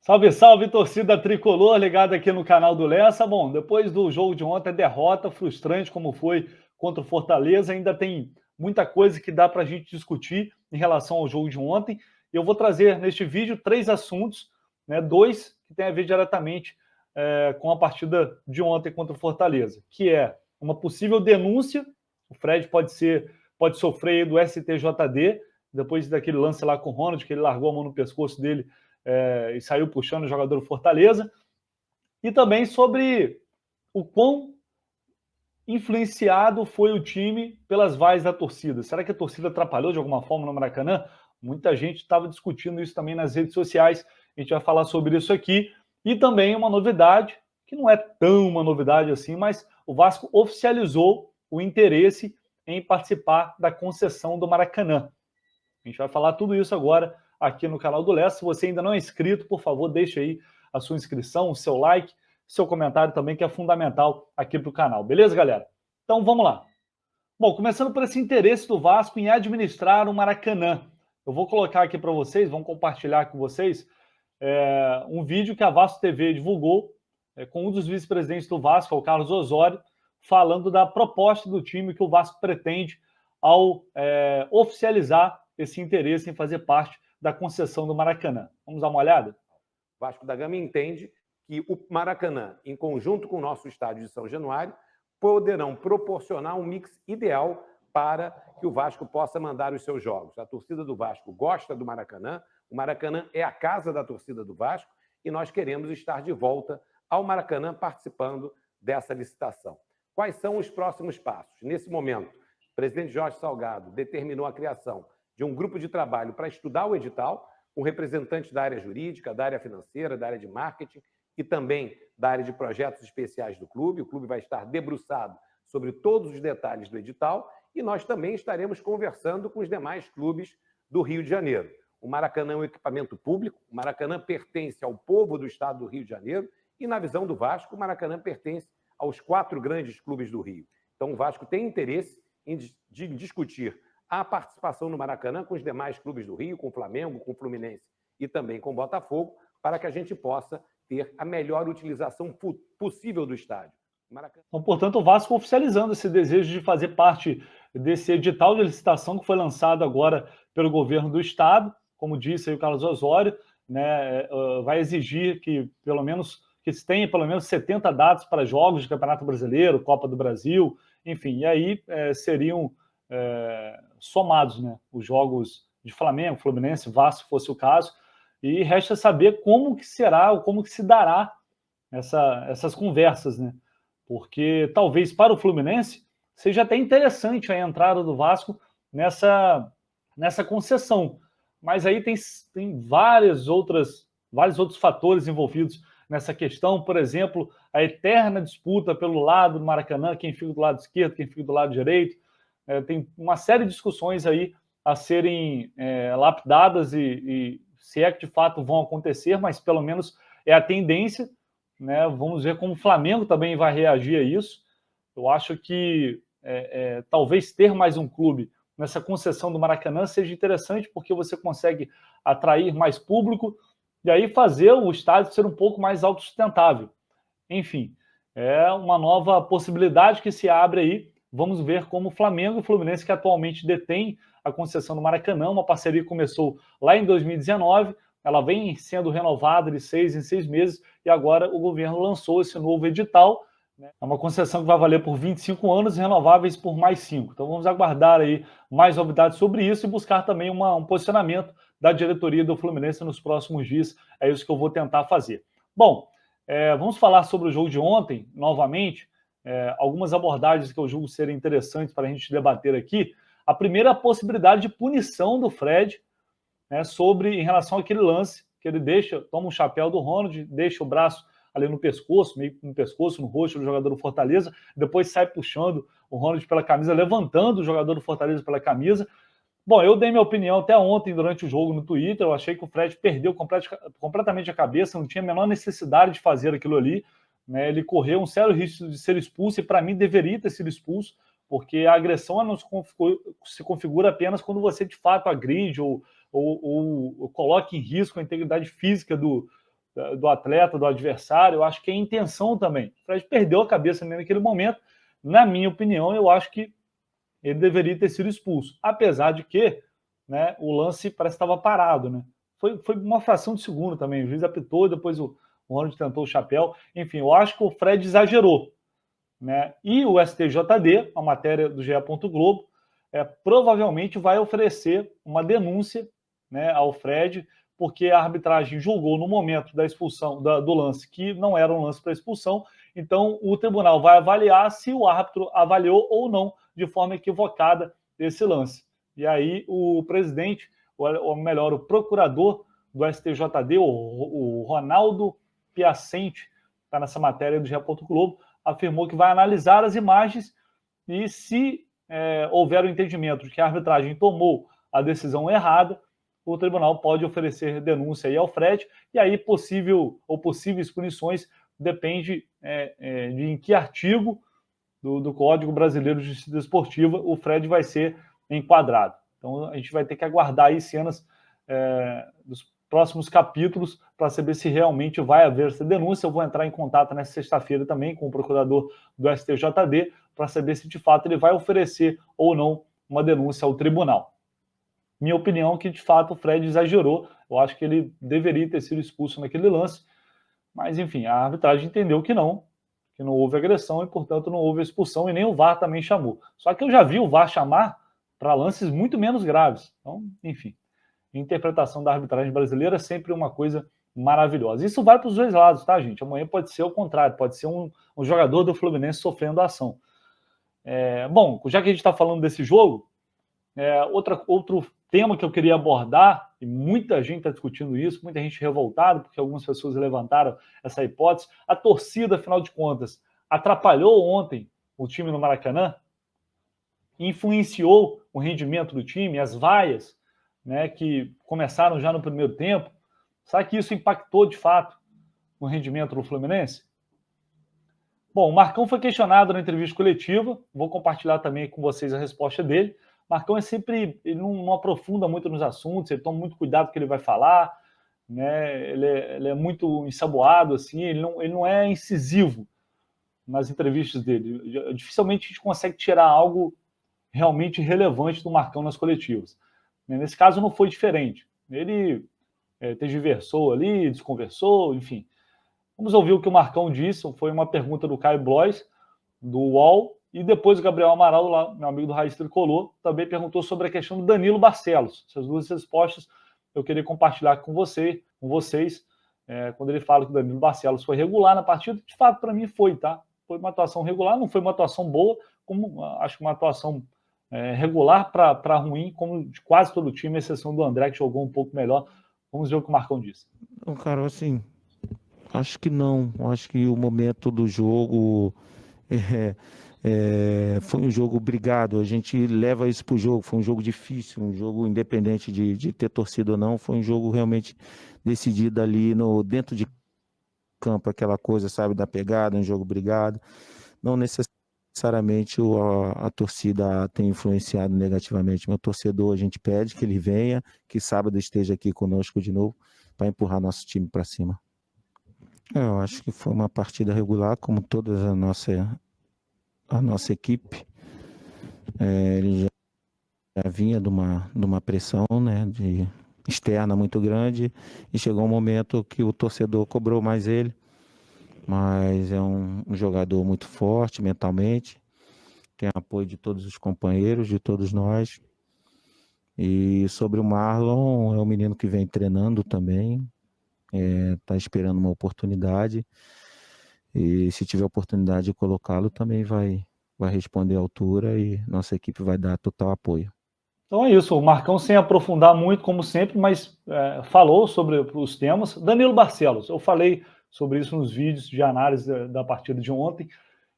Salve, salve, torcida tricolor ligada aqui no canal do Lessa. Bom, depois do jogo de ontem, derrota frustrante como foi contra o Fortaleza, ainda tem muita coisa que dá para a gente discutir em relação ao jogo de ontem. Eu vou trazer neste vídeo 3 assuntos, né, 2 que tem a ver diretamente com a partida de ontem contra o Fortaleza, que é uma possível denúncia. O Fred pode sofrer do STJD, depois daquele lance lá com o Ronald, que ele largou a mão no pescoço dele e saiu puxando o jogador do Fortaleza, e também sobre o quão influenciado foi o time pelas vaias da torcida. Será que a torcida atrapalhou de alguma forma no Maracanã? Muita gente estava discutindo isso também nas redes sociais, a gente vai falar sobre isso aqui, e também uma novidade, que não é tão uma novidade assim, mas o Vasco oficializou o interesse em participar da concessão do Maracanã. A gente vai falar tudo isso agora aqui no canal do Lessa. Se você ainda não é inscrito, por favor, deixe aí a sua inscrição, o seu like, seu comentário também, que é fundamental aqui para o canal. Beleza, galera? Então, vamos lá. Bom, começando por esse interesse do Vasco em administrar o Maracanã. Eu vou colocar aqui para vocês, vamos compartilhar com vocês, um vídeo que a Vasco TV divulgou com um dos vice-presidentes do Vasco, o Carlos Osório, falando da proposta do time que o Vasco pretende ao oficializar esse interesse em fazer parte da concessão do Maracanã. Vamos dar uma olhada? Vasco da Gama entende que o Maracanã, em conjunto com o nosso estádio de São Januário, poderão proporcionar um mix ideal para que o Vasco possa mandar os seus jogos. A torcida do Vasco gosta do Maracanã, o Maracanã é a casa da torcida do Vasco e nós queremos estar de volta ao Maracanã participando dessa licitação. Quais são os próximos passos? Nesse momento, o presidente Jorge Salgado determinou a criação de um grupo de trabalho para estudar o edital, com representantes da área jurídica, da área financeira, da área de marketing e também da área de projetos especiais do clube. O clube vai estar debruçado sobre todos os detalhes do edital e nós também estaremos conversando com os demais clubes do Rio de Janeiro. O Maracanã é um equipamento público, o Maracanã pertence ao povo do estado do Rio de Janeiro e, na visão do Vasco, o Maracanã pertence aos 4 grandes clubes do Rio. Então, o Vasco tem interesse em discutir a participação no Maracanã com os demais clubes do Rio, com o Flamengo, com o Fluminense e também com o Botafogo, para que a gente possa ter a melhor utilização possível do estádio. Então, portanto, o Vasco oficializando esse desejo de fazer parte desse edital de licitação que foi lançado agora pelo governo do estado, como disse aí o Carlos Osório, né, vai exigir que se tenha pelo menos 70 datas para jogos de Campeonato Brasileiro, Copa do Brasil, enfim, e aí seriam somados, né, os jogos de Flamengo, Fluminense, Vasco, se fosse o caso, e resta saber como que será ou como que se dará essas conversas, né, porque talvez para o Fluminense seja até interessante a entrada do Vasco nessa concessão, mas aí tem vários outros fatores envolvidos nessa questão, por exemplo, a eterna disputa pelo lado do Maracanã, quem fica do lado esquerdo, quem fica do lado direito. Tem uma série de discussões aí a serem lapidadas e se é que de fato vão acontecer, mas pelo menos é a tendência, né? Vamos ver como o Flamengo também vai reagir a isso. Eu acho que talvez ter mais um clube nessa concessão do Maracanã seja interessante, porque você consegue atrair mais público e aí fazer o estádio ser um pouco mais autossustentável. Enfim, é uma nova possibilidade que se abre aí. Vamos ver como o Flamengo e o Fluminense, que atualmente detêm a concessão do Maracanã, uma parceria que começou lá em 2019, ela vem sendo renovada de 6 em 6 meses, e agora o governo lançou esse novo edital, né? É uma concessão que vai valer por 25 anos, renováveis por mais 5. Então vamos aguardar aí mais novidades sobre isso e buscar também um posicionamento da diretoria do Fluminense nos próximos dias. É isso que eu vou tentar fazer. Bom, vamos falar sobre o jogo de ontem, novamente. Algumas abordagens que eu julgo serem interessantes para a gente debater aqui. A primeira é a possibilidade de punição do Fred, né, em relação àquele lance que ele toma um chapéu do Ronald, deixa o braço ali no pescoço, meio no pescoço, no rosto do jogador do Fortaleza, depois sai puxando o Ronald pela camisa, levantando o jogador do Fortaleza pela camisa. Bom, eu dei minha opinião até ontem durante o jogo no Twitter. Eu achei que o Fred perdeu completamente a cabeça, não tinha a menor necessidade de fazer aquilo ali, né? Ele correu um sério risco de ser expulso e, para mim, deveria ter sido expulso, porque a agressão não se configura apenas quando você de fato agride ou coloca em risco a integridade física do do atleta, do adversário, eu acho que é intenção também. O Fred perdeu a cabeça naquele momento. Na minha opinião, eu acho que ele deveria ter sido expulso. Apesar de que, né, o lance parece que estava parado. Né? Foi uma fração de segundo também. O juiz apitou, depois o Ronald tentou o chapéu. Enfim, eu acho que o Fred exagerou. Né? E o STJD, a matéria do GE. Globo, provavelmente vai oferecer uma denúncia, né, ao Fred, porque a arbitragem julgou no momento da expulsão, do lance, que não era um lance para expulsão. Então o tribunal vai avaliar se o árbitro avaliou ou não de forma equivocada esse lance. E aí o presidente, ou melhor, o procurador do STJD, o Ronaldo Piacente, está nessa matéria do GE. Globo, afirmou que vai analisar as imagens e, se houver o entendimento de que a arbitragem tomou a decisão errada, o tribunal pode oferecer denúncia aí ao Fred, e aí possíveis punições depende de em que artigo do Código Brasileiro de Justiça Desportiva o Fred vai ser enquadrado. Então a gente vai ter que aguardar aí cenas dos próximos capítulos para saber se realmente vai haver essa denúncia. Eu vou entrar em contato nessa sexta-feira também com o procurador do STJD para saber se de fato ele vai oferecer ou não uma denúncia ao tribunal. Minha opinião é que de fato o Fred exagerou. Eu acho que ele deveria ter sido expulso naquele lance, mas enfim, a arbitragem entendeu que não houve agressão e, portanto, não houve expulsão, e nem o VAR também chamou. Só que eu já vi o VAR chamar para lances muito menos graves. Então, enfim, a interpretação da arbitragem brasileira é sempre uma coisa maravilhosa. Isso vai para os dois lados, tá, gente? Amanhã pode ser o contrário, pode ser um jogador do Fluminense sofrendo a ação. Bom, já que a gente está falando desse jogo, outro tema que eu queria abordar, e muita gente está discutindo isso, muita gente revoltada, porque algumas pessoas levantaram essa hipótese. A torcida, afinal de contas, atrapalhou ontem o time no Maracanã? Influenciou o rendimento do time, as vaias, né, que começaram já no primeiro tempo? Será que isso impactou, de fato, no rendimento do Fluminense? Bom, o Marcão foi questionado na entrevista coletiva, vou compartilhar também com vocês a resposta dele. Marcão ele não aprofunda muito nos assuntos, ele toma muito cuidado com o que ele vai falar, né? Ele é muito ensaboado, assim, ele não é incisivo nas entrevistas dele. Dificilmente a gente consegue tirar algo realmente relevante do Marcão nas coletivas. Nesse caso não foi diferente. Ele tergiversou ali, desconversou, enfim. Vamos ouvir o que o Marcão disse. Foi uma pergunta do Caio Blois, do UOL, e depois o Gabriel Amaral, lá, meu amigo do Raiz Tricolor, também perguntou sobre a questão do Danilo Barcelos. Essas duas respostas eu queria compartilhar com vocês, quando ele fala que o Danilo Barcelos foi regular na partida. De fato, para mim foi, tá? Foi uma atuação regular, não foi uma atuação boa, como acho que uma atuação regular para ruim, como de quase todo o time, à exceção do André, que jogou um pouco melhor. Vamos ver o que o Marcão disse. Não, cara, assim, acho que não. Acho que o momento do jogo foi um jogo brigado. A gente leva isso para o jogo. Foi um jogo difícil, um jogo independente de ter torcida ou não. Foi um jogo realmente decidido ali dentro de campo, aquela coisa, sabe, da pegada, um jogo brigado. Não necessariamente a torcida tem influenciado negativamente. Meu torcedor, a gente pede que ele venha, que sábado esteja aqui conosco de novo para empurrar nosso time para cima. Eu acho que foi uma partida regular, como toda a nossa equipe. Ele já vinha de uma pressão, né, externa muito grande, e chegou um momento que o torcedor cobrou mais ele, mas é um jogador muito forte mentalmente, tem apoio de todos os companheiros, de todos nós. E sobre o Marlon, é um menino que vem treinando também, está esperando uma oportunidade, e se tiver oportunidade de colocá-lo, também vai responder à altura, e nossa equipe vai dar total apoio. Então é isso, o Marcão, sem aprofundar muito, como sempre, mas falou sobre os temas. Danilo Barcelos, eu falei sobre isso nos vídeos de análise da partida de ontem.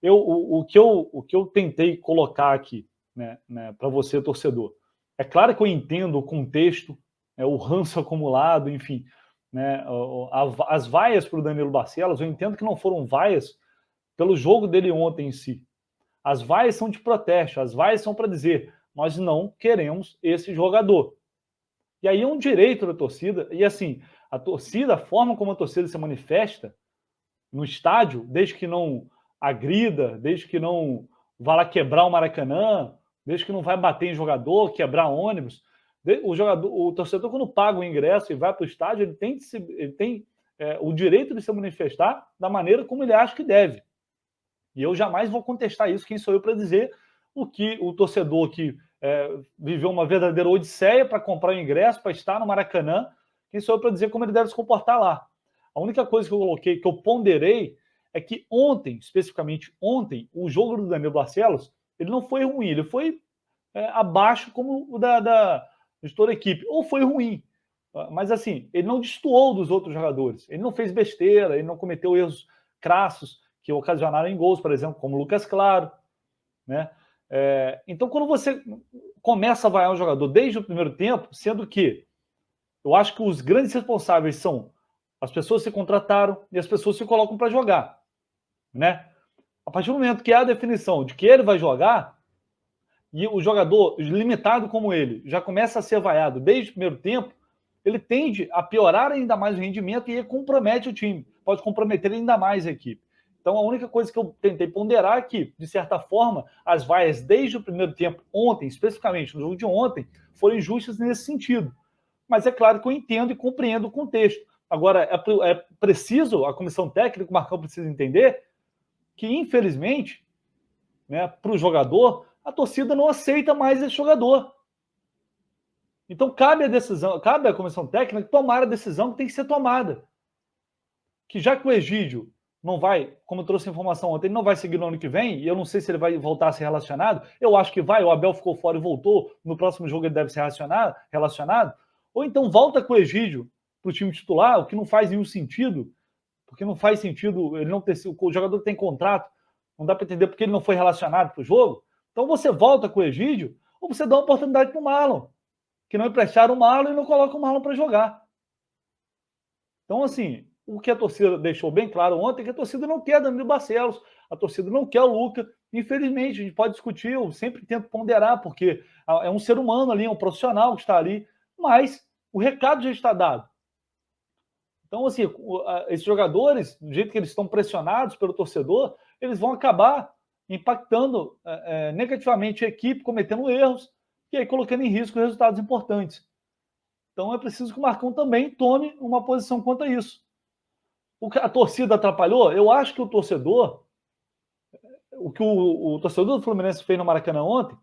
O que eu tentei colocar aqui, né, para você, torcedor, é claro que eu entendo o contexto, o ranço acumulado, enfim, né, as vaias para o Danilo Barcelos, eu entendo que não foram vaias pelo jogo dele ontem em si. As vaias são de protesto, as vaias são para dizer: nós não queremos esse jogador. E aí é um direito da torcida, e assim, A torcida, a forma como a torcida se manifesta no estádio, desde que não agrida, desde que não vá lá quebrar o Maracanã, desde que não vai bater em jogador, quebrar ônibus, o torcedor, quando paga o ingresso e vai para o estádio, ele tem o direito de se manifestar da maneira como ele acha que deve. E eu jamais vou contestar isso. Quem sou eu para dizer o que o torcedor que viveu uma verdadeira odisseia para comprar o ingresso, para estar no Maracanã, quem sou eu para dizer como ele deve se comportar lá? A única coisa que eu coloquei, que eu ponderei, é que ontem, especificamente ontem, o jogo do Danilo Barcelos, ele não foi ruim, ele foi abaixo como o de toda a equipe, ou foi ruim, mas assim, ele não destoou dos outros jogadores, ele não fez besteira, ele não cometeu erros crassos que ocasionaram em gols, por exemplo, como o Lucas Claro, né? Então, quando você começa a vaiar um jogador desde o primeiro tempo, sendo que eu acho que os grandes responsáveis são as pessoas que se contrataram e as pessoas que se colocam para jogar, né? A partir do momento que há a definição de que ele vai jogar, e o jogador limitado como ele já começa a ser vaiado desde o primeiro tempo, ele tende a piorar ainda mais o rendimento e compromete o time, pode comprometer ainda mais a equipe. Então, a única coisa que eu tentei ponderar é que, de certa forma, as vaias desde o primeiro tempo, ontem, especificamente no jogo de ontem, foram injustas nesse sentido. Mas é claro que eu entendo e compreendo o contexto. Agora, é preciso, a comissão técnica, o Marcão precisa entender que, infelizmente, né, para o jogador, a torcida não aceita mais esse jogador. Então, cabe à comissão técnica tomar a decisão que tem que ser tomada. Que já que o Egídio não vai, como eu trouxe a informação ontem, ele não vai seguir no ano que vem, e eu não sei se ele vai voltar a ser relacionado, eu acho que vai, o Abel ficou fora e voltou, no próximo jogo ele deve ser relacionado, ou então volta com o Egídio para o time titular, o que não faz nenhum sentido, porque não faz sentido ele não ter sido, o jogador tem contrato, não dá para entender porque ele não foi relacionado para o jogo. Então você volta com o Egídio, ou você dá uma oportunidade para o Marlon, que não emprestaram o Marlon e não coloca o Marlon para jogar. Então, assim, o que a torcida deixou bem claro ontem é que a torcida não quer Danilo Barcelos, a torcida não quer o Luca. Infelizmente, a gente pode discutir, eu sempre tento ponderar, porque é um ser humano ali, é um profissional que está ali, mas o recado já está dado. Então, assim, esses jogadores, do jeito que eles estão pressionados pelo torcedor, eles vão acabar impactando negativamente a equipe, cometendo erros, e aí colocando em risco resultados importantes. Então é preciso que o Marcão também tome uma posição quanto a isso. O que a torcida atrapalhou, eu acho que o que o torcedor do Fluminense fez no Maracanã ontem,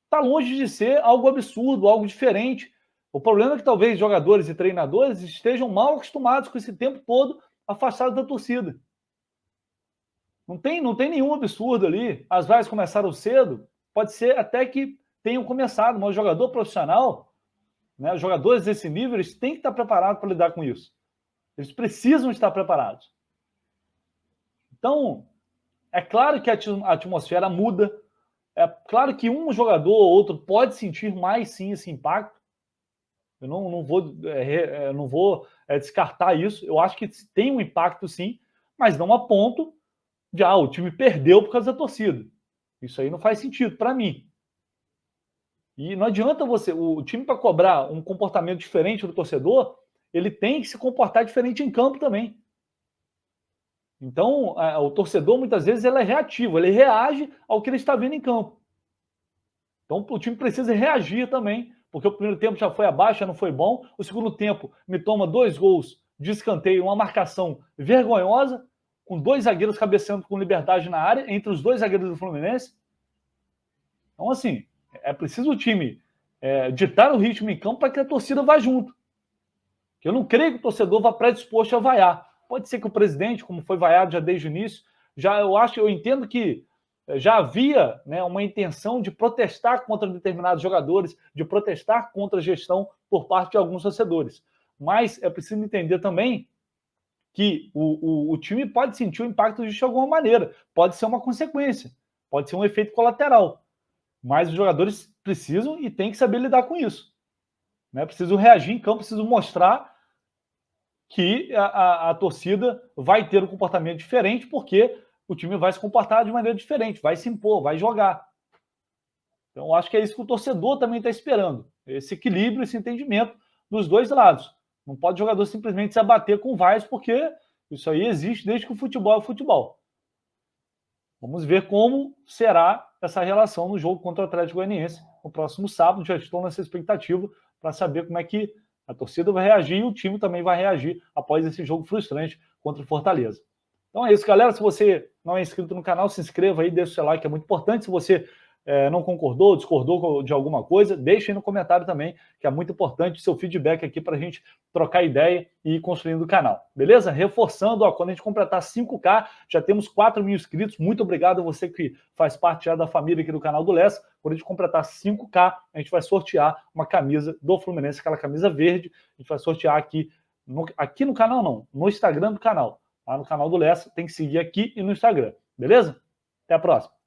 está longe de ser algo absurdo, algo diferente. O problema é que talvez jogadores e treinadores estejam mal acostumados com esse tempo todo afastados da torcida. Não tem nenhum absurdo ali. As vaias começaram cedo, pode ser até que tenham começado, mas o jogador profissional, né, os jogadores desse nível, eles têm que estar preparados para lidar com isso. Eles precisam estar preparados. Então, é claro que a atmosfera muda, é claro que um jogador ou outro pode sentir mais, sim, esse impacto. Eu não vou descartar isso. Eu acho que tem um impacto, sim, mas não a ponto de o time perdeu por causa da torcida. Isso aí não faz sentido para mim. E não adianta o time, para cobrar um comportamento diferente do torcedor, ele tem que se comportar diferente em campo também. Então, o torcedor, muitas vezes, ele é reativo, ele reage ao que ele está vendo em campo. Então, o time precisa reagir também, porque o primeiro tempo já foi abaixo, já não foi bom. O segundo tempo me toma 2 gols de escanteio, uma marcação vergonhosa, com 2 zagueiros cabeceando com liberdade na área, entre os 2 zagueiros do Fluminense. Então, assim, é preciso o time ditar o ritmo em campo para que a torcida vá junto. Eu não creio que o torcedor vá predisposto a vaiar. Pode ser que o presidente, como foi vaiado já desde o início, eu entendo que já havia, né, uma intenção de protestar contra determinados jogadores, de protestar contra a gestão por parte de alguns torcedores. Mas é preciso entender também que o time pode sentir o impacto disso de alguma maneira. Pode ser uma consequência, pode ser um efeito colateral. Mas os jogadores precisam e têm que saber lidar com isso. Né? Precisam reagir em campo, precisam mostrar que a torcida vai ter um comportamento diferente, porque o time vai se comportar de maneira diferente, vai se impor, vai jogar. Então, eu acho que é isso que o torcedor também está esperando. Esse equilíbrio, esse entendimento dos 2 lados. Não pode o jogador simplesmente se abater com vaias, porque isso aí existe desde que o futebol é futebol. Vamos ver como será essa relação no jogo contra o Atlético Goianiense no próximo sábado. Já estou nessa expectativa para saber como é que a torcida vai reagir e o time também vai reagir após esse jogo frustrante contra o Fortaleza. Então é isso, galera. Se você não é inscrito no canal, se inscreva aí, deixa o seu like, é muito importante. Se você não concordou, discordou de alguma coisa, deixe aí no comentário também, que é muito importante o seu feedback aqui para a gente trocar ideia e ir construindo o canal. Beleza? Reforçando, quando a gente completar 5K, já temos 4 mil inscritos. Muito obrigado a você que faz parte já da família aqui do canal do Lessa. Quando a gente completar 5K, a gente vai sortear uma camisa do Fluminense, aquela camisa verde. A gente vai sortear aqui no canal não, no Instagram do canal. Lá no canal do Lessa, tem que seguir aqui e no Instagram. Beleza? Até a próxima.